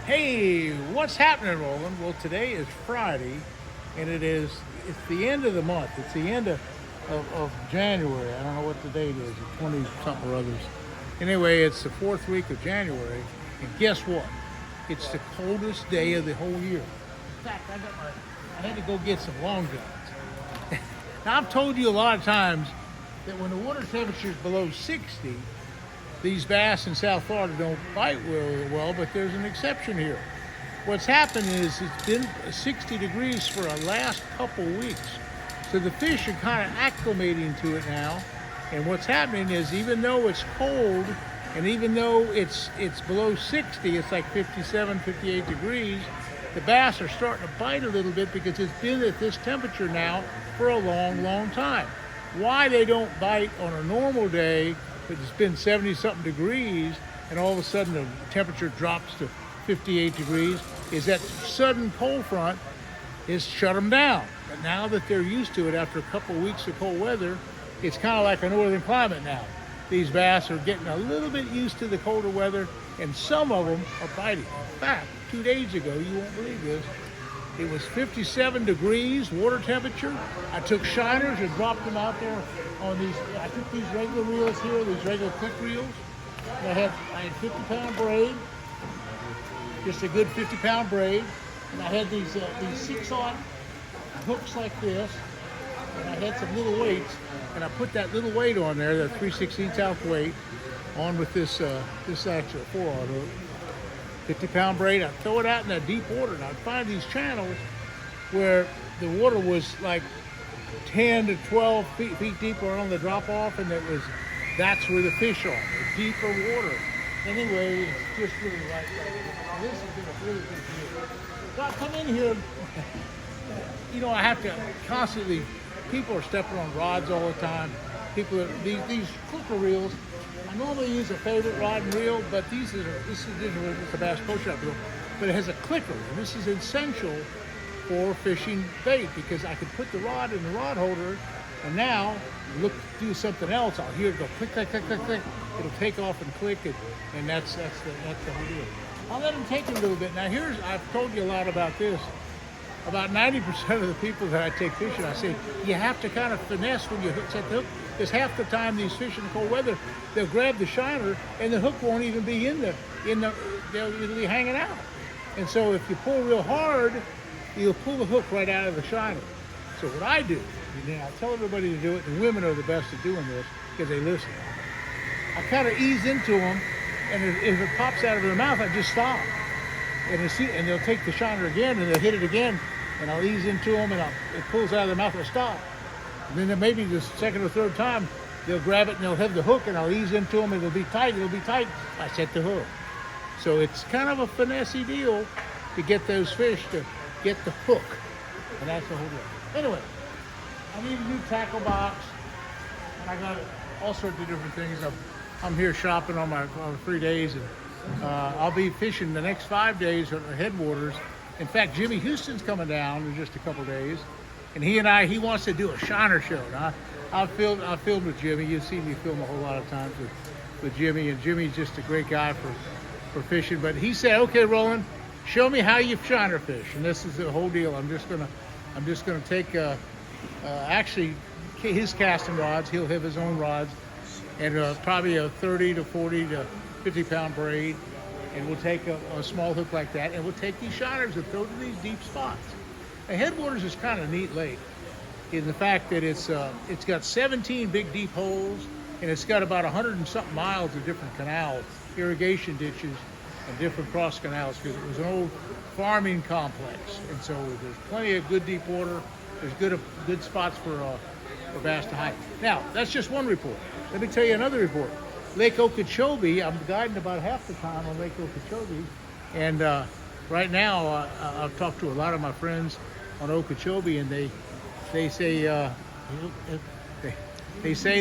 Hey, what's happening, Roland? Well, today is Friday, and it's the end of the month. It's the end of January. I don't know what the date is, 20 something or others. Anyway, it's the fourth week of January, and guess what? It's the coldest day of the whole year. In fact, I had to go get some long johns. Now, I've told you a lot of times that when the water temperature is below 60, these bass in South Florida don't bite really well, but there's an exception here. What's happened is it's been 60 degrees for the last couple weeks. So the fish are kind of acclimating to it now. And what's happening is even though it's cold and even though it's below 60, it's like 57, 58 degrees, the bass are starting to bite a little bit because it's been at this temperature now for a long, long time. Why they don't bite on a normal day, but it's been 70-something degrees, and all of a sudden the temperature drops to 58 degrees, is that sudden cold front has shut them down. But now that they're used to it after a couple of weeks of cold weather, it's kind of like a northern climate now. These bass are getting a little bit used to the colder weather, and some of them are biting. In fact, 2 days ago, you won't believe this, it was 57 degrees water temperature. I took shiners and dropped them out there on these. I took these regular reels here, these regular click reels. I had 50-pound braid, just a good 50-pound braid, and I had these 6-aught hooks like this, and I had some little weights, and I put that little weight on there, that 3/16 ounce weight, on with this actual 4-aught hook. 50-pound braid, I'd throw it out in that deep water, and I'd find these channels where the water was like 10 to 12 feet deeper on the drop-off, and that's where the fish are, the deeper water. Anyway, it's just really like that. So this has been a really good deal. So I come in here, I have to constantly, people are stepping on rods all the time. These clicker reels, I normally use a favorite rod and reel, but this is a Bass Pro Shop reel, but it has a clicker, and this is essential for fishing bait because I can put the rod in the rod holder, and now do something else. I'll hear it go click, click, click, click, click. It'll take off and click, and that's the whole deal. I'll let them take a little bit. Now I've told you a lot about this. About 90% of the people that I take fishing, I say, you have to kind of finesse when you set the hook, because half the time these fish in the cold weather, they'll grab the shiner and the hook won't even be they'll be hanging out. And so if you pull real hard, you'll pull the hook right out of the shiner. So what I do, and I tell everybody to do it, and women are the best at doing this because they listen. I kind of ease into them, and if it pops out of their mouth, I just stop. And they'll take the shiner again, and they'll hit it again, and I'll ease into them, and it pulls out of their mouth, and I'll stop. And then maybe the second or third time, they'll grab it, and they'll have the hook, and I'll ease into them, and it'll be tight. I set the hook. So it's kind of a finessey deal to get those fish to get the hook, and that's the whole deal. Anyway, I need a new tackle box, and I got all sorts of different things. I'm here shopping on 3 days, and I'll be fishing the next 5 days at Headwaters. In fact, Jimmy Houston's coming down in just a couple days, and he wants to do a shiner show. Now, I've filmed with Jimmy. You've seen me film a whole lot of times with Jimmy, and Jimmy's just a great guy for fishing. But he said, "Okay, Roland, show me how you shiner fish." And this is the whole deal. I'm just gonna take actually his casting rods. He'll have his own rods, and probably a 30 to 40 to 50-pound braid, and we'll take a small hook like that, and we'll take these shiners and throw to these deep spots. Now, Headwaters is kind of a neat lake in the fact that it's got 17 big deep holes, and it's got about 100 and something miles of different canals, irrigation ditches, and different cross canals, because it was an old farming complex, and so there's plenty of good deep water. There's good spots for bass to hide. Now, that's just one report. Let me tell you another report. Lake Okeechobee, I'm guiding about half the time on Lake Okeechobee, and right now I've talked to a lot of my friends on Okeechobee, and they say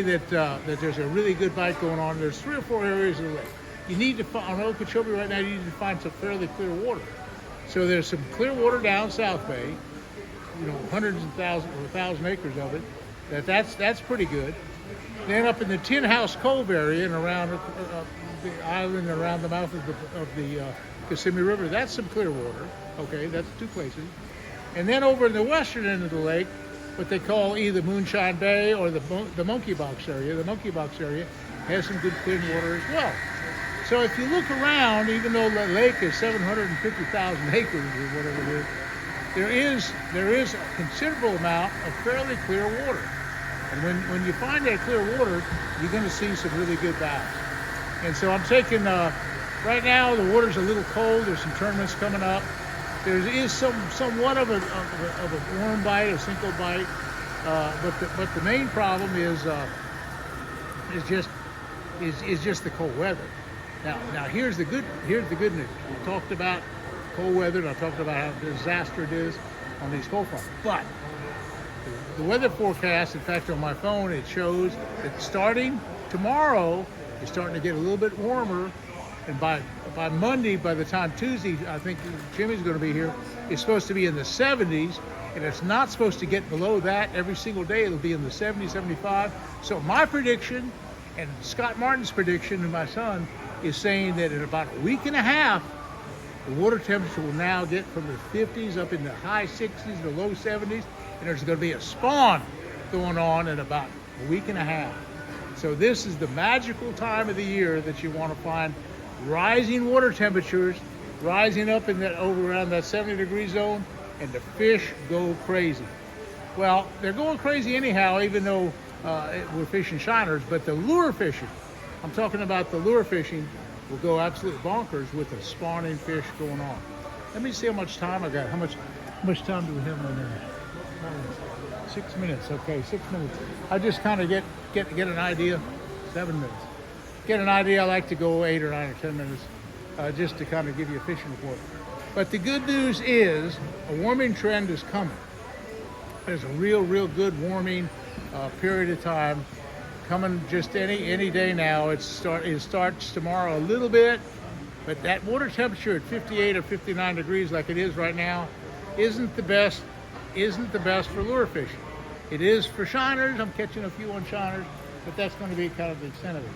that there's a really good bite going on. There's 3 or 4 areas of the lake. You need to on Okeechobee right now. You need to find some fairly clear water. So there's some clear water down South Bay, hundreds of thousands or 1,000 acres of it. That's pretty good. Then up in the Tin House Cove area and around the island and around the mouth of the Kissimmee River, that's some clear water. Okay, that's two places. And then over in the western end of the lake, what they call either Moonshine Bay or the Monkey Box area. The Monkey Box area has some good clean water as well. So if you look around, even though the lake is 750,000 acres or whatever it is, there is a considerable amount of fairly clear water. And when you find that clear water, you're going to see some really good bass. And so I'm taking, right now the water's a little cold. There's some tournaments coming up. There is somewhat of a worm bite, a single bite, but the main problem is just the cold weather. Now here's the good news. We talked about cold weather, and I talked about how disaster it is on these cold fronts. But the weather forecast, in fact, on my phone, it shows that starting tomorrow, it's starting to get a little bit warmer. And by Monday, by the time Tuesday, I think Jimmy's going to be here, it's supposed to be in the 70s, and it's not supposed to get below that every single day. It'll be in the 70s, 75. So my prediction, and Scott Martin's prediction, and my son, is saying that in about a week and a half, the water temperature will now get from the 50s up in the high 60s, the low 70s, and there's going to be a spawn going on in about a week and a half. So this is the magical time of the year that you want to find rising water temperatures, rising up in that over around that 70-degree zone, and the fish go crazy. Well, they're going crazy anyhow, even though we're fishing shiners, but the lure fishing, I'm talking about the lure fishing, will go absolutely bonkers with the spawning fish going on. Let me see how much time I got. How much time do we have on there? 6 minutes. Okay, 6 minutes. I just kind of get an idea. 7 minutes. Get an idea. I like to go 8 or 9 or 10 minutes, just to kind of give you a fishing report. But the good news is a warming trend is coming. There's a real good warming period of time coming just any day now. It starts tomorrow a little bit, but that water temperature at 58 or 59 degrees like it is right now isn't the best for lure fishing. It is for shiners. I'm catching a few on shiners, but that's going to be kind of the extent of it.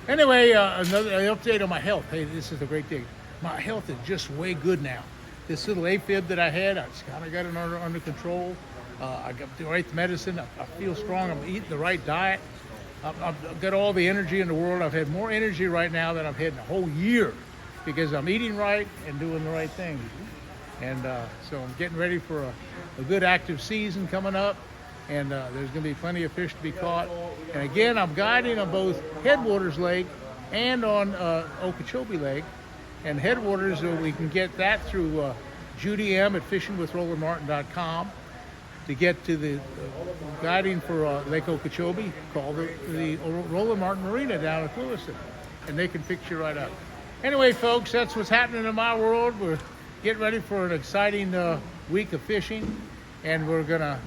Anyway, another update on my health. Hey, this is a great thing. My health is just way good now. This little AFib that I had, I just kind of got it under control. I got the right medicine. I feel strong. I'm eating the right diet. I've got all the energy in the world. I've had more energy right now than I've had in a whole year because I'm eating right and doing the right things. And so I'm getting ready for a good active season coming up. And there's going to be plenty of fish to be caught. And again, I'm guiding on both Headwaters Lake and on Okeechobee Lake. And Headwaters, we can get that through Judy M. at fishingwithrolandmartin.com. To get to the guiding for Lake Okeechobee, call the Roland Martin Marina down at Lewiston, and they can fix you right up. Anyway, folks, that's what's happening in my world. We're getting ready for an exciting week of fishing, and we're gonna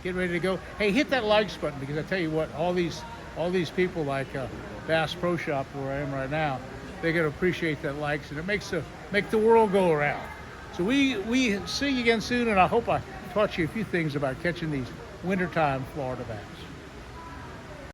get ready to go. Hey, hit that likes button, because I tell you what, all these people like Bass Pro Shop, where I am right now, they're gonna appreciate that likes, and it makes the world go around. So we see you again soon, and I hope I taught you a few things about catching these wintertime Florida bass.